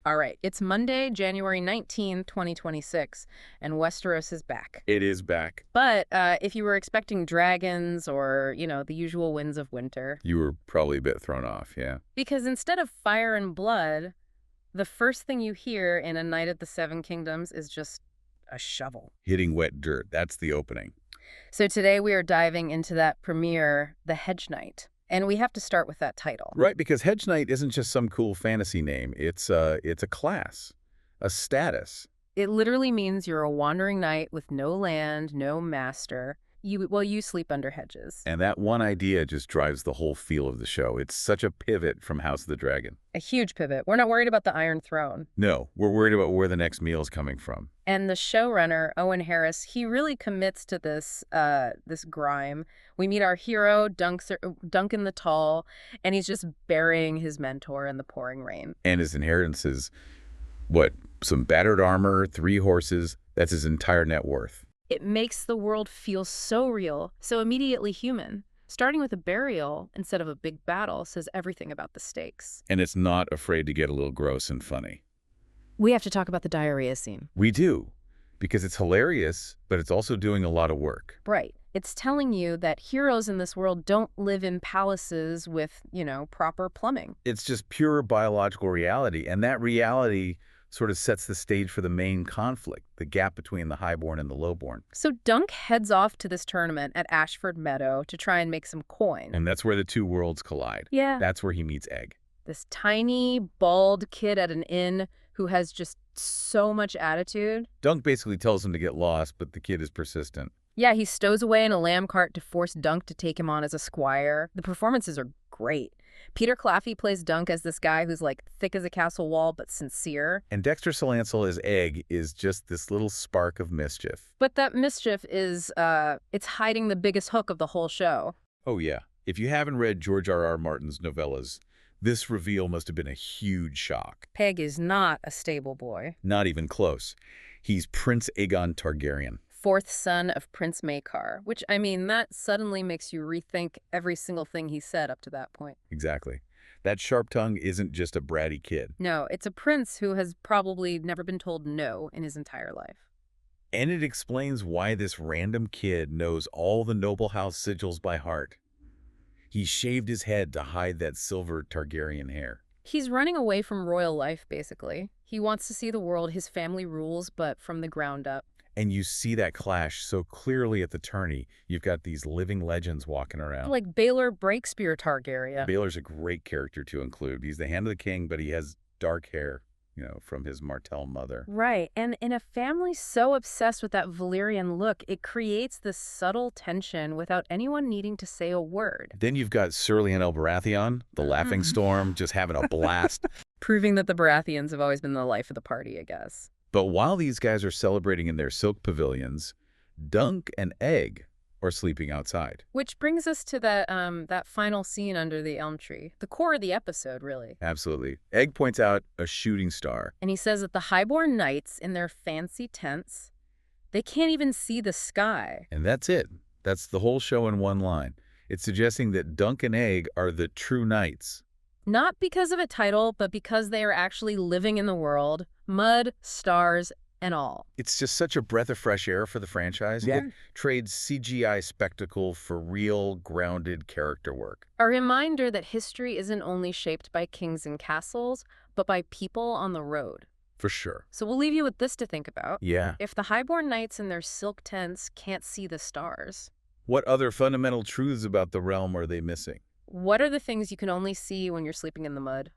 All right, it's Monday, January 19, 2026, and Westeros is back. It is back. But if you were expecting dragons or, the usual winds of winter, You were probably a bit thrown off, yeah. because instead of fire and blood, the first thing you hear in A Knight of the Seven Kingdoms is just a shovel. Hitting wet dirt, that's the opening. So today we are diving into that premiere, The Hedge Knight. And we have to start with that title. Right, because Hedge Knight isn't just some cool fantasy name. It's a class, a status. It literally means you're a wandering knight with no land, no master. You sleep under hedges. And that one idea just drives the whole feel of the show. It's such a pivot from House of the Dragon. A huge pivot. We're not worried about the Iron Throne. No, we're worried about where the next meal's coming from. And the showrunner, Owen Harris, he really commits to this grime. We meet our hero, Duncan the Tall, and he's just burying his mentor in the pouring rain. And his inheritance is, what, some battered armor, 3 horses. That's his entire net worth. It makes the world feel so real, so immediately human. Starting with a burial instead of a big battle says everything about the stakes. And it's not afraid to get a little gross and funny. We have to talk about the diarrhea scene. We do, because it's hilarious, but it's also doing a lot of work. Right. It's telling you that heroes in this world don't live in palaces with, proper plumbing. It's just pure biological reality, and that reality sort of sets the stage for the main conflict, the gap between the highborn and the lowborn. So Dunk heads off to this tournament at Ashford Meadow to try and make some coin. And that's where the two worlds collide. Yeah. That's where he meets Egg. This tiny, bald kid at an inn who has just so much attitude. Dunk basically tells him to get lost, but the kid is persistent. Yeah, he stows away in a lamb cart to force Dunk to take him on as a squire. The performances are great. Peter Claffey plays Dunk as this guy who's like thick as a castle wall but sincere. And Dexter Salansel as Egg is just this little spark of mischief. But that mischief is, it's hiding the biggest hook of the whole show. Oh yeah. If you haven't read George R.R. Martin's novellas, this reveal must have been a huge shock. Peg is not a stable boy. Not even close. He's Prince Aegon Targaryen. 4th son of Prince Maekar, which, that suddenly makes you rethink every single thing he said up to that point. Exactly. That sharp tongue isn't just a bratty kid. No, it's a prince who has probably never been told no in his entire life. And it explains why this random kid knows all the noble house sigils by heart. He shaved his head to hide that silver Targaryen hair. He's running away from royal life, basically. He wants to see the world his family rules, but from the ground up. And you see that clash so clearly at the tourney. You've got these living legends walking around. Like Baelor Breakspear Targaryen. Baelor's a great character to include. He's the hand of the king, but he has dark hair, from his Martell mother. Right, and in a family so obsessed with that Valyrian look, it creates this subtle tension without anyone needing to say a word. Then you've got Ser Lionel Baratheon, the Laughing Storm, just having a blast. Proving that the Baratheons have always been the life of the party, I guess. But while these guys are celebrating in their silk pavilions, Dunk and Egg are sleeping outside. Which brings us to that final scene under the elm tree. The core of the episode, really. Absolutely. Egg points out a shooting star. And he says that the highborn knights in their fancy tents, they can't even see the sky. And that's it. That's the whole show in one line. It's suggesting that Dunk and Egg are the true knights. Not because of a title, but because they are actually living in the world, mud, stars, and all. It's just such a breath of fresh air for the franchise. Yeah. It trades CGI spectacle for real, grounded character work. A reminder that history isn't only shaped by kings and castles, but by people on the road. For sure. So we'll leave you with this to think about. Yeah. If the highborn knights in their silk tents can't see the stars, what other fundamental truths about the realm are they missing? what are the things you can only see when you're sleeping in the mud?